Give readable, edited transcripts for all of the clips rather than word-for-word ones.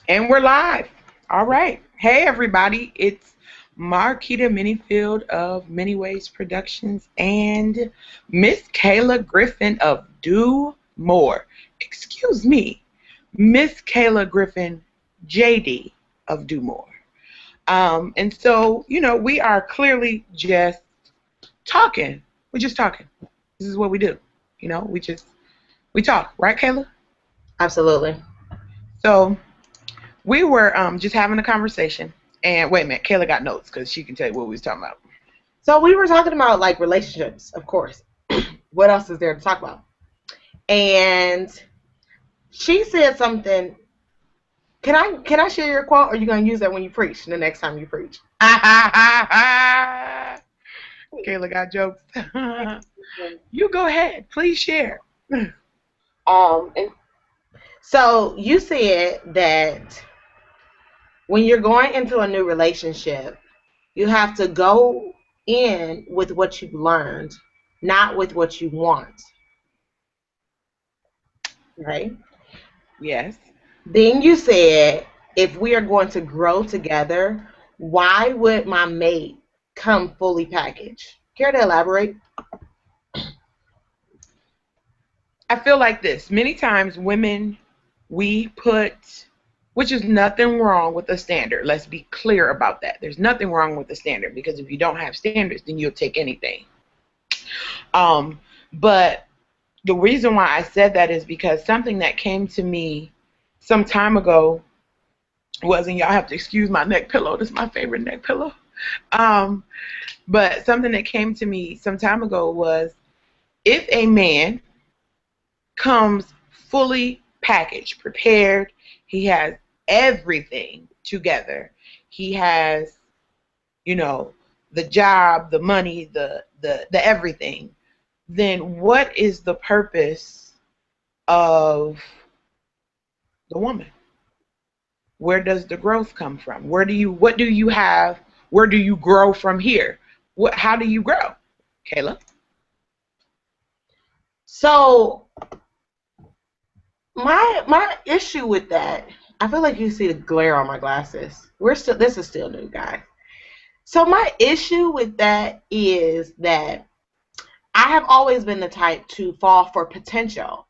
And we're live. All right. Hey, everybody. It's Marquita Minifield of Many Ways Productions and Miss Kayla Griffin of Do More. Excuse me, Miss Kayla Griffin JD of Do More. And so, we are clearly just talking. We're just talking. This is what we do. We talk, right, Kayla? Absolutely. So, we were just having a conversation, and wait a minute, Kayla got notes because she can tell you what we was talking about. So we were talking about like relationships, of course. What else is there to talk about? And she said something. Can I share your quote, or are you gonna use that when you preach the next time you preach? Kayla got jokes. You go ahead, please share. And so you said that when you're going into a new relationship, you have to go in with what you've learned, not with what you want. Right? Yes. Then you said, if we are going to grow together, why would my mate come fully packaged? Care to elaborate? I feel like this. Many times women, we put, which is nothing wrong with the standard. Let's be clear about that. There's nothing wrong with the standard because if you don't have standards, then you'll take anything. But the reason why I said that is because something that came to me some time ago was, and y'all have to excuse my neck pillow. This is my favorite neck pillow. Um, but something that came to me some time ago was, if a man comes fully packaged, prepared, he has everything together. He has, you know, the job, the money, the everything. Then what is the purpose of the woman? Where does the growth come from? What do you have? Where do you grow from here? How do you grow? Kayla? So my issue with that, I feel like you see the glare on my glasses. This is still new, guys. So my issue with that is that I have always been the type to fall for potential.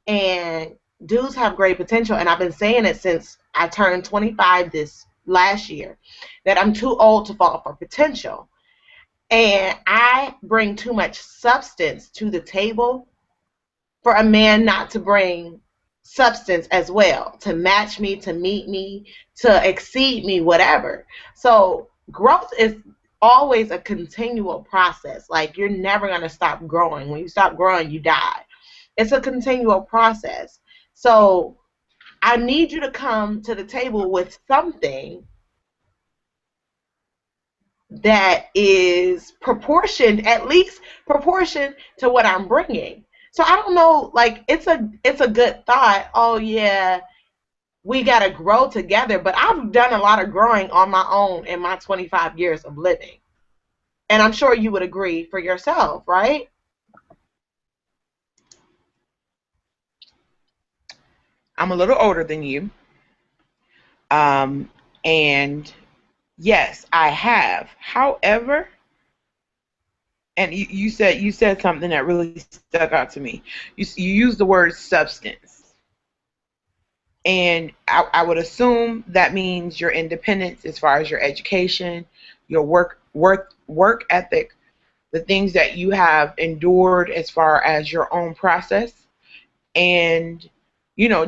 And dudes have great potential, and I've been saying it since I turned 25 this last year, that I'm too old to fall for potential. And I bring too much substance to the table for a man not to bring substance as well, to match me, to meet me, to exceed me, whatever. So growth is always a continual process. Like, you're never going to stop growing. When you stop growing, you die. It's a continual process. So I need you to come to the table with something that is proportioned, at least proportioned to what I'm bringing. So I don't know, like, it's a good thought. Oh yeah, we gotta grow together. But I've done a lot of growing on my own in my 25 years of living, and I'm sure you would agree for yourself, right? I'm a little older than you. And yes, I have. However, and you said something that really stuck out to me. You used the word substance, and I would assume that means your independence as far as your education, your work ethic, the things that you have endured as far as your own process, and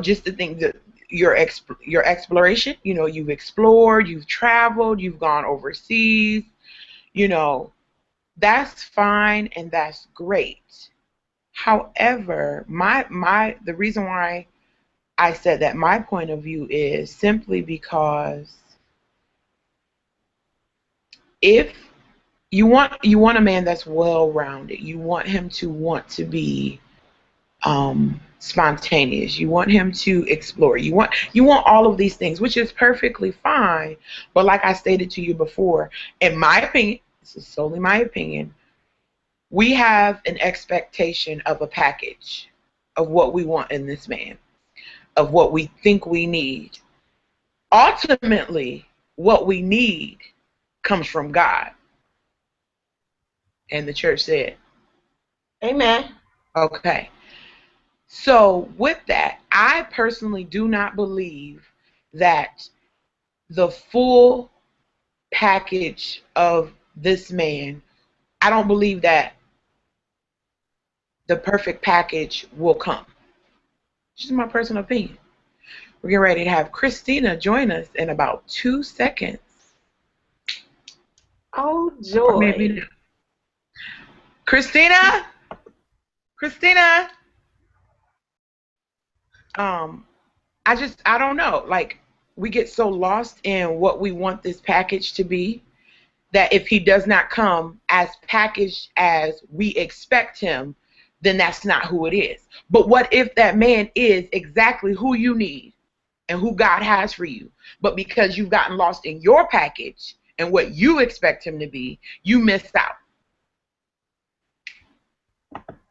just the things that your exploration. You've explored, you've traveled, you've gone overseas. You know, that's fine and that's great. However, my the reason why I said that my point of view is simply because if you want a man that's well rounded, you want him to want to be spontaneous. You want him to explore. You want all of these things, which is perfectly fine. But like I stated to you before, in my opinion, this is solely my opinion, we have an expectation of a package of what we want in this man, of what we think we need. ultimately, what we need comes from God. And the church said, Amen. okay. So with that, I personally do not believe that the full package of this man, I don't believe that the perfect package will come. Just my personal opinion. We're getting ready to have Christina join us in about 2 seconds. Oh, Or maybe joy. not. Christina? Christina? I don't know. Like, we get so lost in what we want this package to be that if he does not come as packaged as we expect him, then that's not who it is. But what if that man is exactly who you need and who God has for you? But because you've gotten lost in your package and what you expect him to be, you missed out.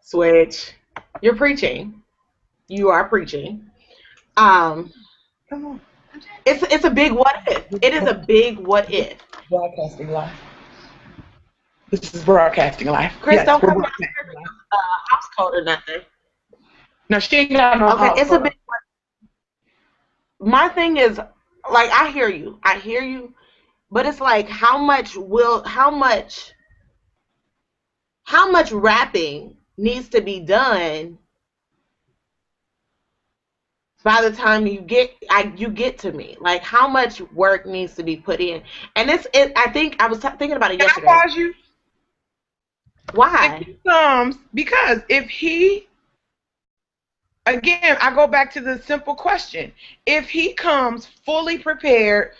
Switch. You're preaching. You are preaching. Um, Come on. it's a big what if. It is a big what if. Broadcasting live. This is broadcasting live. Chris, Yes, don't we're come down broadcasting here with live. house code or nothing. No, she ain't got no Okay, house it's a phone. big. My thing is, like, I hear you, but it's like, how much rapping needs to be done by the time you get to me? Like, how much work needs to be put in? And I think I was thinking about it Can I yesterday. pause you? If Why? he comes, because if he, again, I go back to the simple question. If he comes fully prepared,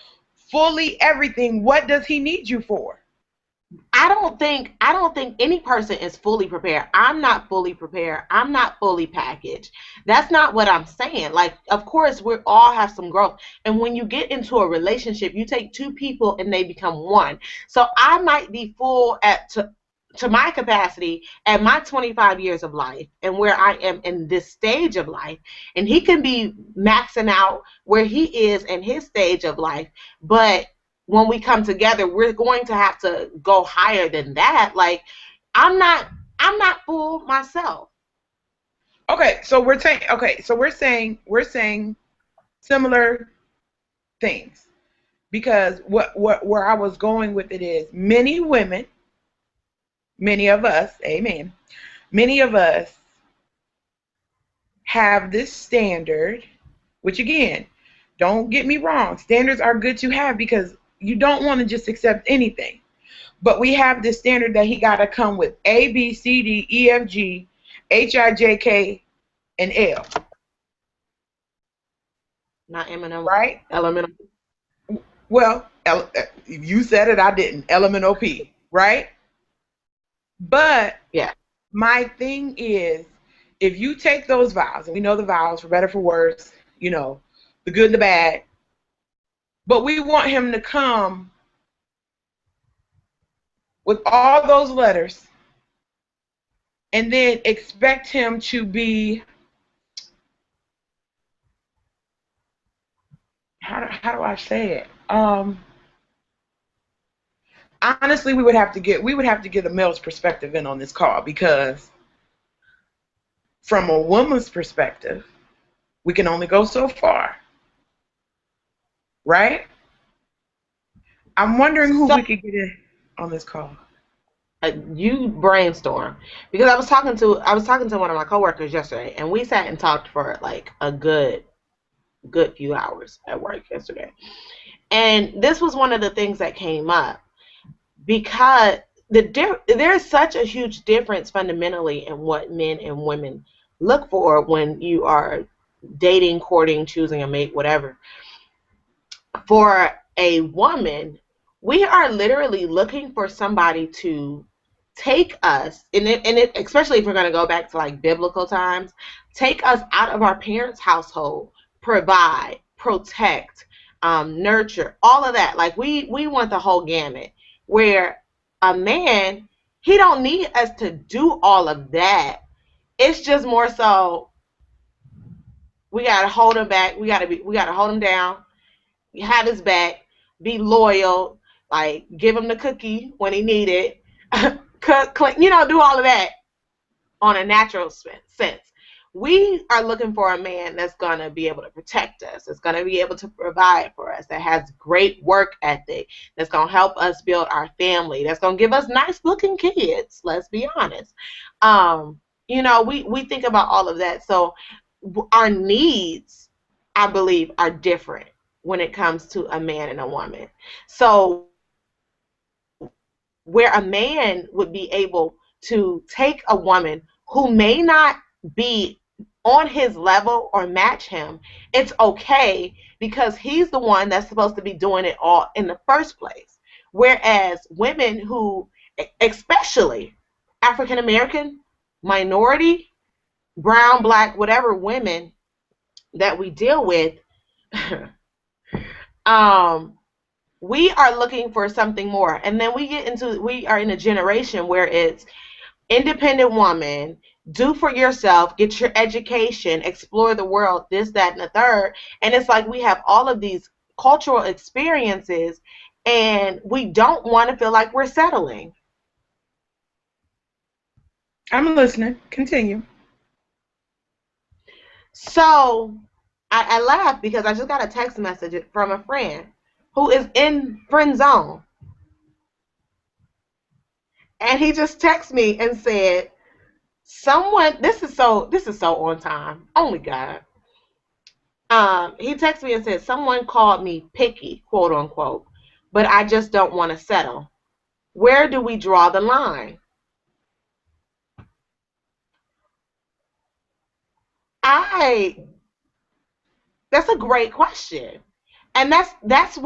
fully everything, what does he need you for? I don't think any person is fully prepared. I'm not fully prepared. I'm not fully packaged. That's not what I'm saying. Like, of course, we all have some growth. And when you get into a relationship, you take two people and they become one. So I might be full to my capacity at my 25 years of life and where I am in this stage of life. And he can be maxing out where he is in his stage of life. But when we come together, we're going to have to go higher than that. Like, I'm not full myself. Okay, so we're saying similar things. Because where I was going with it is many women, many of us, amen, many of us have this standard, which again, don't get me wrong, standards are good to have because you don't want to just accept anything. But we have this standard that he got to come with A, B, C, D, E, F, G, H, I, J, K, and L. Not Eminem. Right? Elemental. Well, you said it, I didn't. Elemental P, right? But Yeah. my thing is, if you take those vows, and we know the vows for better, for worse, the good and the bad, but we want him to come with all those letters and then expect him to be, how do I say it? Honestly, we would have to get a male's perspective in on this call, because from a woman's perspective, we can only go so far, right? I'm wondering who we could get in on this call. You brainstorm, because I was talking to one of my coworkers yesterday, and we sat and talked for like a good few hours at work yesterday. And this was one of the things that came up, because there's such a huge difference fundamentally in what men and women look for when you are dating, courting, choosing a mate, whatever. For a woman, we are literally looking for somebody to take us, especially if we're going to go back to like biblical times, take us out of our parents' household, provide, protect, nurture, all of that. Like, we want the whole gamut. Where a man, he don't need us to do all of that. It's just more so we gotta hold him back. We gotta hold him down. have his back, be loyal, like give him the cookie when he need it, cook, clean, do all of that on a natural sense. We are looking for a man that's going to be able to protect us, that's going to be able to provide for us, that has great work ethic, that's going to help us build our family, that's going to give us nice looking kids, let's be honest. We think about all of that. So our needs, I believe, are different when it comes to a man and a woman. So where a man would be able to take a woman who may not be on his level or match him, it's okay because he's the one that's supposed to be doing it all in the first place. Whereas women who, especially African American, minority, brown, black, whatever women that we deal with, we are looking for something more. And then we are in a generation where it's independent woman, do for yourself, get your education, explore the world, this, that, and the third. And it's like we have all of these cultural experiences and we don't want to feel like we're settling. I'm listening. Continue. So I laugh because I just got a text message from a friend who is in friend zone. And he just texted me and said, this is so on time. Only God. He texted me and said, someone called me picky, quote unquote, but I just don't want to settle. Where do we draw the line? That's a great question. And that's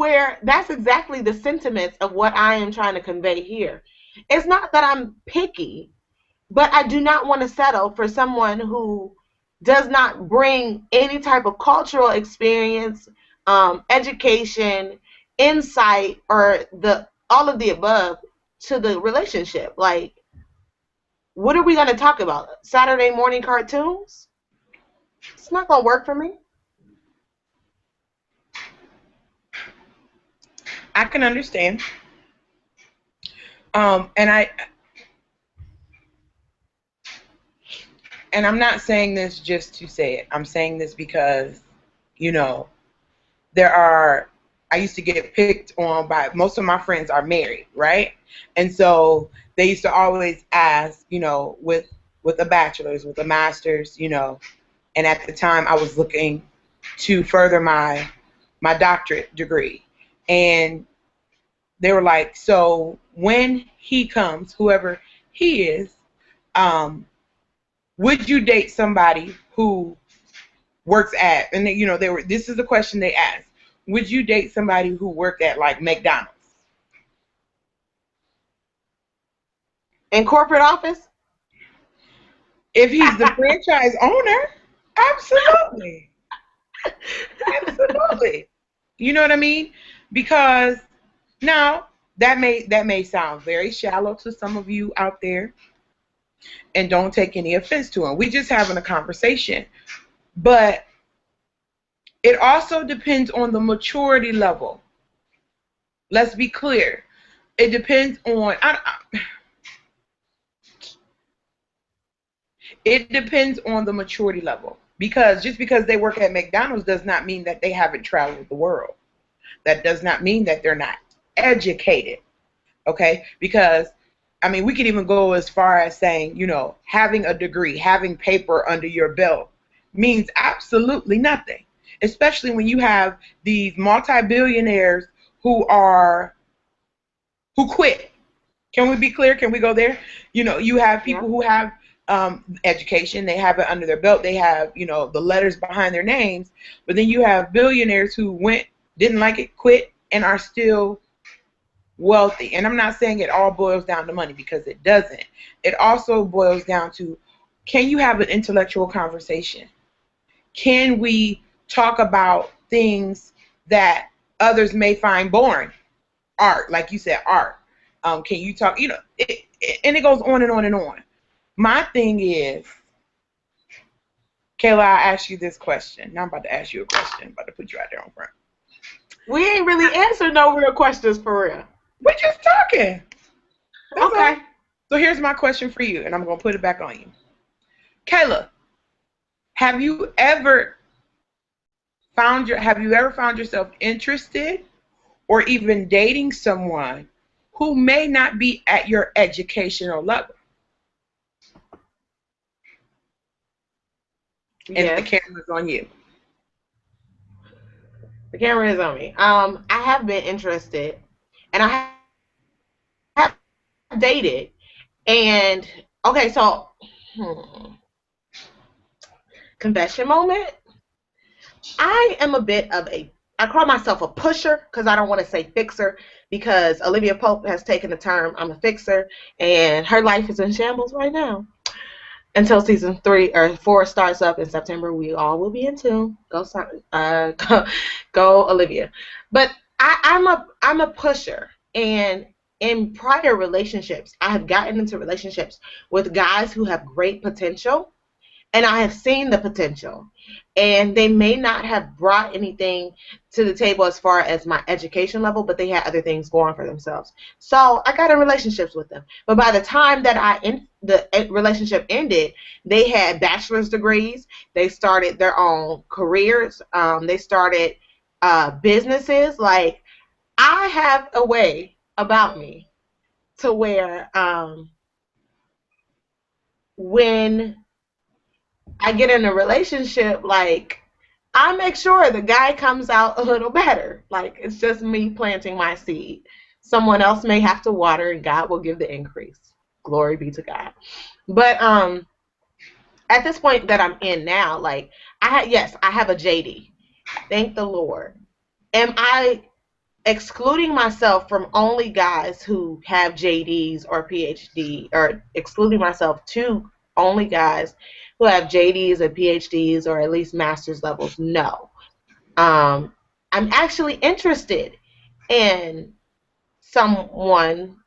exactly the sentiments of what I am trying to convey here. It's not that I'm picky, but I do not want to settle for someone who does not bring any type of cultural experience, education, insight, or all of the above to the relationship. Like, what are we going to talk about? Saturday morning cartoons? It's not going to work for me. I can understand. And I'm not saying this just to say it. I'm saying this because, I used to get picked on by, most of my friends are married, right? And so they used to always ask, with a bachelor's, with a master's, and at the time I was looking to further my doctorate degree. And they were like, so when he comes, whoever he is, would you date somebody who works at, and this is the question they asked, would you date somebody who worked at like McDonald's? In corporate office? If he's the franchise owner, absolutely. Absolutely. You know what I mean? Because now that may sound very shallow to some of you out there, and don't take any offense to him. We just having a conversation. But it also depends on the maturity level. Let's be clear. It depends on it depends on the maturity level. Because just because they work at McDonald's does not mean that they haven't traveled the world. That does not mean that they're not educated. Okay? Because we could even go as far as saying, having a degree, having paper under your belt means absolutely nothing, especially when you have these multi-billionaires who quit. Can we be clear? Can we go there? You have people who have education, they have it under their belt, they have, the letters behind their names, but then you have billionaires who didn't like it, quit, and are still wealthy. And I'm not saying it all boils down to money, because it doesn't. It also boils down to, can you have an intellectual conversation? Can we talk about things that others may find boring? Art, like you said, art. Can you talk, and it goes on and on and on. My thing is, Kayla, I asked you this question. Now I'm about to ask you a question. I'm about to put you out there on front. We ain't really answered no real questions for real. We're just talking. That's Okay. all. So here's my question for you, and I'm gonna put it back on you. Kayla, have you ever found yourself interested or even dating someone who may not be at your educational level? And the Yes. camera's on you. The camera is on me. I have been interested, and I have dated. And okay, so confession moment. I am a bit of I call myself a pusher because I don't want to say fixer because Olivia Pope has taken the term I'm a fixer, and her life is in shambles right now. Until season 3 or 4 starts up in September, we all will be in tune. Go Olivia. But I'm a pusher, and in prior relationships, I have gotten into relationships with guys who have great potential, and I have seen the potential, and they may not have brought anything to the table as far as my education level, but they had other things going for themselves. So I got in relationships with them. But by the time that the relationship ended, they had bachelor's degrees. They started their own careers. They started businesses. Like, I have a way about me to where when I get in a relationship, like, I make sure the guy comes out a little better. Like, it's just me planting my seed. Someone else may have to water, and God will give the increase. Glory be to God. But at this point that I'm in now, like, I have a JD. Thank the Lord. Am I excluding myself from only guys who have JDs or PhD, or excluding myself to only guys who have JDs or PhDs or at least master's levels? No. I'm actually interested in someone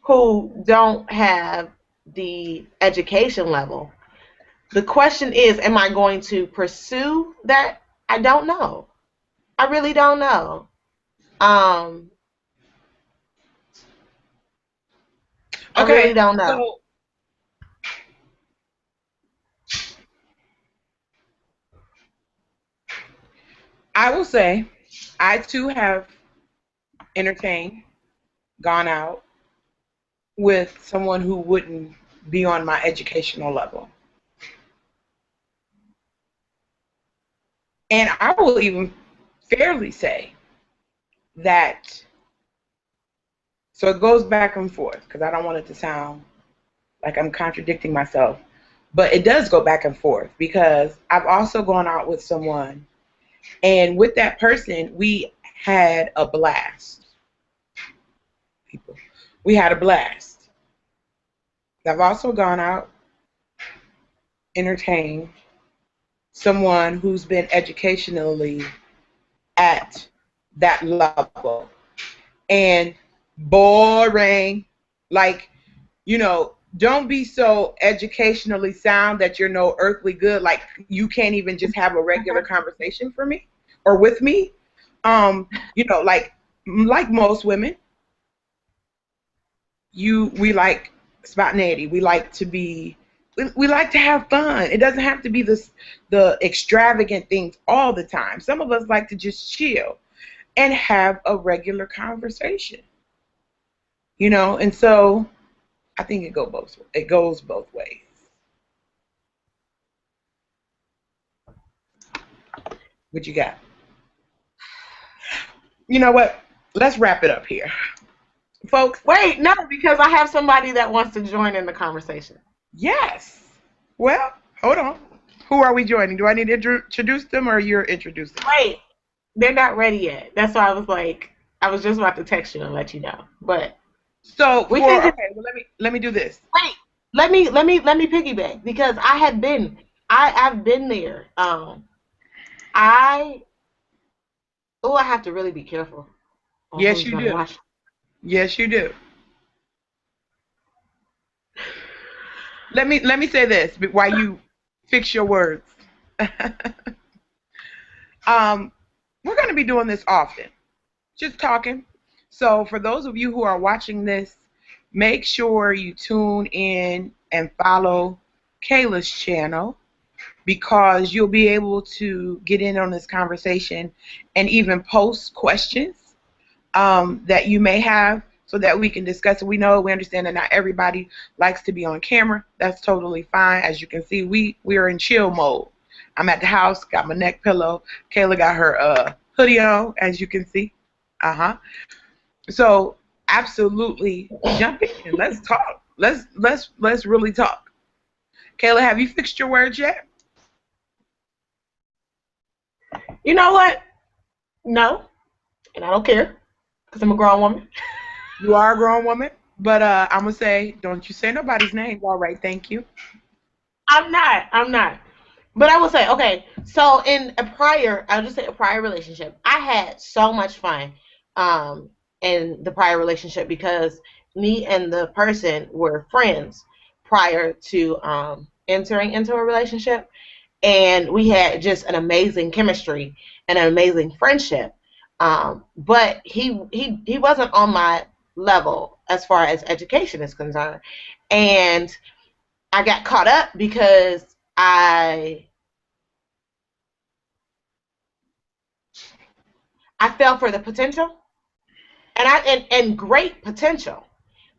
who don't have the education level. The question is, am I going to pursue that? I don't know. I really don't know. I really Okay, don't know. so I will say I too have entertained, gone out with someone who wouldn't be on my educational level. And I will even fairly say that, so it goes back and forth because I don't want it to sound like I'm contradicting myself, but it does go back and forth because I've also gone out with someone, and with that person, we had a blast. We had a blast. I've also gone out, entertained someone who's been educationally at that level. And boring. Like, don't be so educationally sound that you're no earthly good. Like, you can't even just have a regular conversation for me or with me. Like most women, we like spontaneity. We like to be. We like to have fun. It doesn't have to be the extravagant things all the time. Some of us like to just chill and have a regular conversation. And so I think it goes both ways. What you got? You know what? Let's wrap it up here, folks. Wait, no, because I have somebody that wants to join in the conversation. Yes. Well, hold on. Who are we joining? Do I need to introduce them, or you're introducing? Wait, they're not ready yet. That's why I was just about to text you and let you know. But so well, let me do this. Wait, let me piggyback because I've been there. I have to really be careful. Yes, you do. Yes, you do. Let me say this while you fix your words. We're going to be doing this often, just talking. So for those of you who are watching this, make sure you tune in and follow Kayla's channel, because you'll be able to get in on this conversation and even post questions that you may have, so that we can discuss it. We understand that not everybody likes to be on camera. That's totally fine. As you can see, we are in chill mode. I'm at the house, got my neck pillow. Kayla got her hoodie on, as you can see. So absolutely jump in. Let's talk. Let's really talk. Kayla, have you fixed your words yet? You know what? No, and I don't care, because I'm a grown woman. You are a grown woman, but I'm gonna say, don't you say nobody's name. All right, thank you. I'm not. But I will say, okay, so I'll just say a prior relationship, I had so much fun in the prior relationship, because me and the person were friends prior to entering into a relationship, and we had just an amazing chemistry and an amazing friendship. But he wasn't on my level as far as education is concerned, and I got caught up because I fell for the potential, and great potential,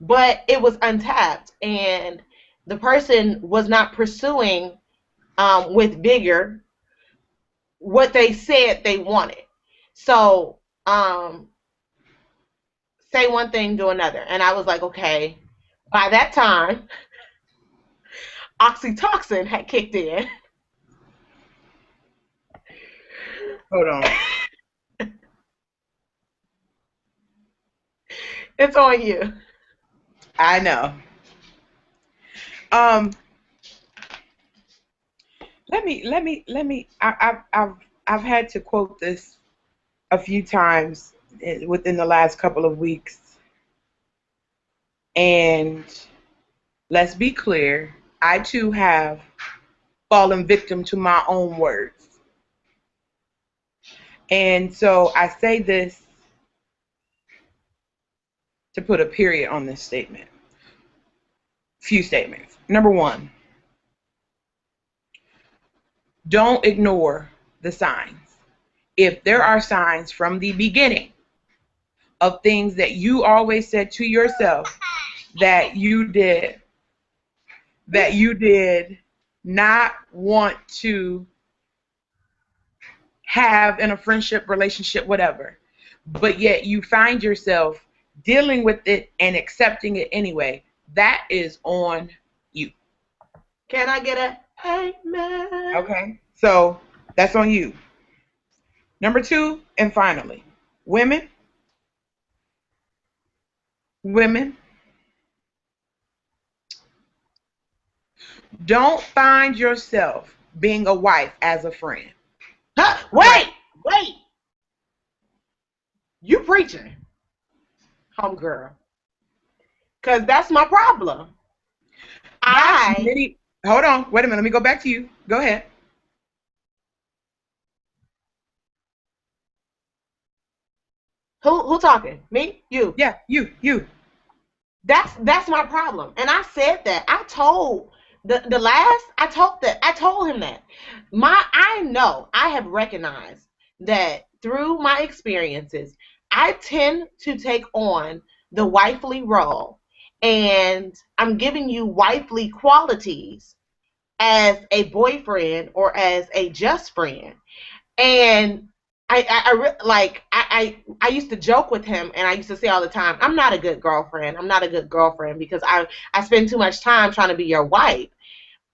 but it was untapped, and the person was not pursuing with vigor what they said they wanted. So say one thing, do another, and I was like, okay. By that time, oxytocin had kicked in. Hold on. It's on you. I know. Let me. I've had to quote this a few times within the last couple of weeks, and let's be clear, I too have fallen victim to my own words. And so I say this to put a period on this statement. Few statements. Number one, don't ignore the signs. If there are signs from the beginning of things that you always said to yourself that you did not want to have in a friendship, relationship, whatever, but yet you find yourself dealing with it and accepting it anyway, that is on you. Can I get a amen? Okay, so that's on you. Number two, and finally, women, don't find yourself being a wife as a friend. Huh? Wait. You preaching, homegirl. Because that's my problem. Hold on. Wait a minute. Let me go back to you. Go ahead. Who talking? Me? You? Yeah, you. That's my problem. And I said that. I told I told him that. I know, I have recognized that through my experiences, I tend to take on the wifely role, and I'm giving you wifely qualities as a boyfriend or as a just friend. And I used to joke with him, and I used to say all the time, I'm not a good girlfriend. I'm not a good girlfriend because I spend too much time trying to be your wife.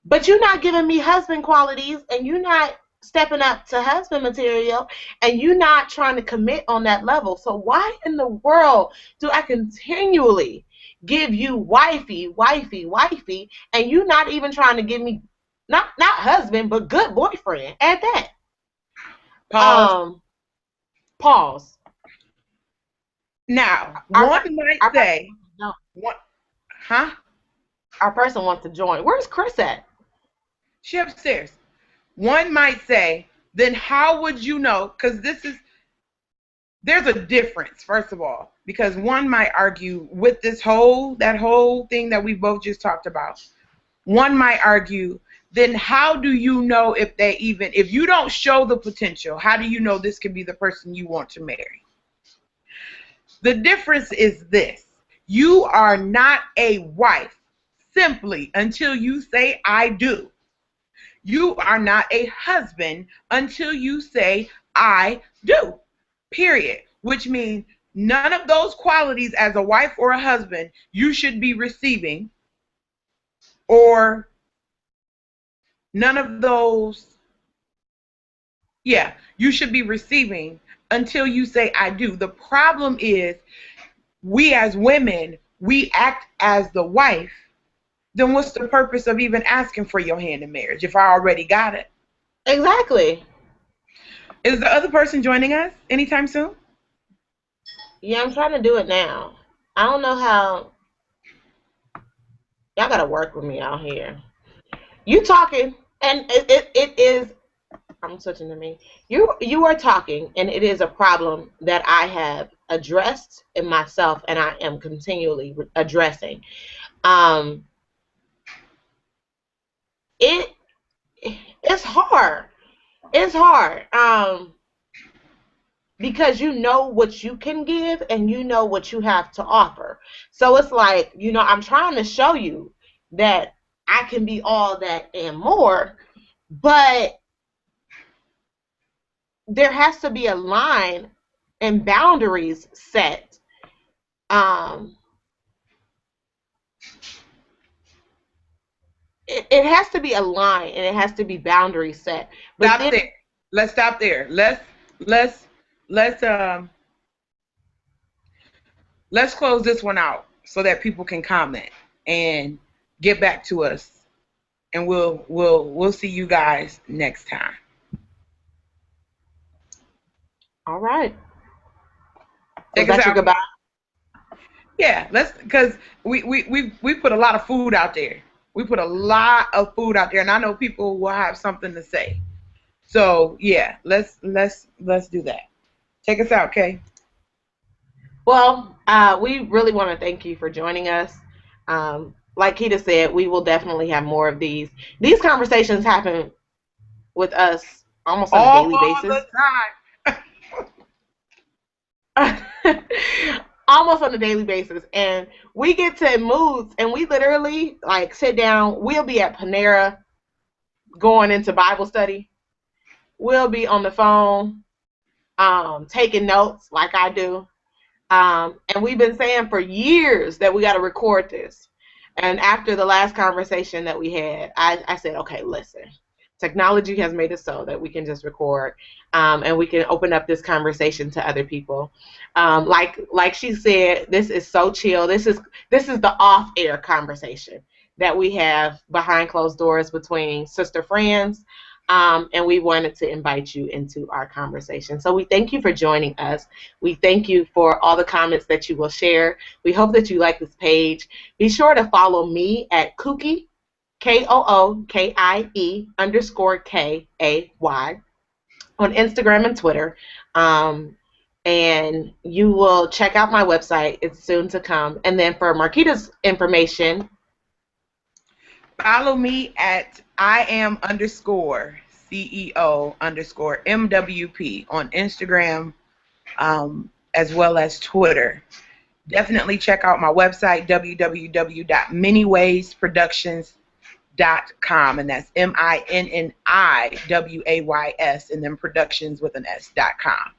But you're not giving me husband qualities, and you're not stepping up to husband material, and you're not trying to commit on that level. So why in the world do I continually give you wifey, and you're not even trying to give me not husband, but good boyfriend at that? Pause. Now, one might say, our person wants to join. Where's Chris at? She upstairs. One might say, then how would you know? Because there's a difference, first of all, because one might argue with that whole thing that we both just talked about. One might argue, then how do you know if you don't show the potential, how do you know this could be the person you want to marry? The difference is this: you are not a wife simply until you say I do. You are not a husband until you say I do. Period. Which means none of those qualities as a wife or a husband you should be receiving, or none of those, you should be receiving until you say I do. The problem is we as women, we act as the wife. Then what's the purpose of even asking for your hand in marriage if I already got it? Exactly. Is the other person joining us anytime soon? Yeah, I'm trying to do it now. I don't know how. Y'all gotta work with me out here. You talking, and it is. I'm switching to me. You are talking, and it is a problem that I have addressed in myself, and I am continually addressing. It's hard. It's hard. Because you know what you can give and you know what you have to offer. So it's like, I'm trying to show you that I can be all that and more, but there has to be a line and boundaries set. It has to be a line and it has to be boundaries set. But stop there. Let's stop there. Let's close this one out so that people can comment and get back to us, and we'll see you guys next time. All right. Take us out. Goodbye. Yeah, because we put a lot of food out there. We put a lot of food out there, and I know people will have something to say. So yeah, let's do that. Take us out, Kay. Well, we really want to thank you for joining us. Like Keita said, we will definitely have more of these. These conversations happen with us almost on a daily basis. All the time. Almost on a daily basis. And we get to moods, and we literally, sit down. We'll be at Panera going into Bible study. We'll be on the phone taking notes like I do. And we've been saying for years that we got to record this. And after the last conversation that we had, I said, okay, listen, technology has made it so that we can just record and we can open up this conversation to other people. Like she said, this is so chill. This is the off-air conversation that we have behind closed doors between sister friends. And we wanted to invite you into our conversation. So we thank you for joining us. We thank you for all the comments that you will share. We hope that you like this page. Be sure to follow me at Kookie, KOOKIE _KAY on Instagram and Twitter. And you will check out my website. It's soon to come. And then for Marquita's information, follow me at IAM _ CEO _ MWP on Instagram as well as Twitter. Definitely check out my website, www.minniwaysproductions.com, and that's MINNIWAYS, and then productions with an S.com.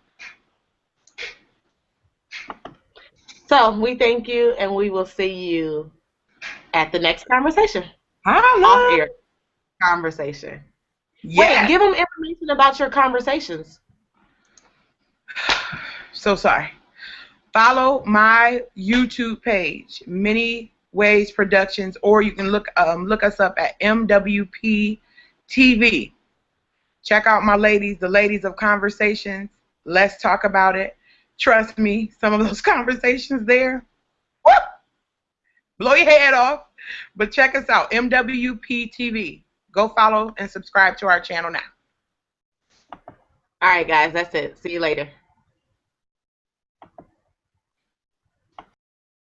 So we thank you, and we will see you at the next conversation. Off-air conversation. Yeah. Wait, give them information about your conversations. So sorry. Follow my YouTube page, Many Ways Productions, or you can look us up at MWP TV. Check out my ladies, the ladies of conversations. Let's talk about it. Trust me, some of those conversations there, whoop, blow your head off. But check us out, MWP TV. Go follow and subscribe to our channel now. All right, guys, that's it. See you later.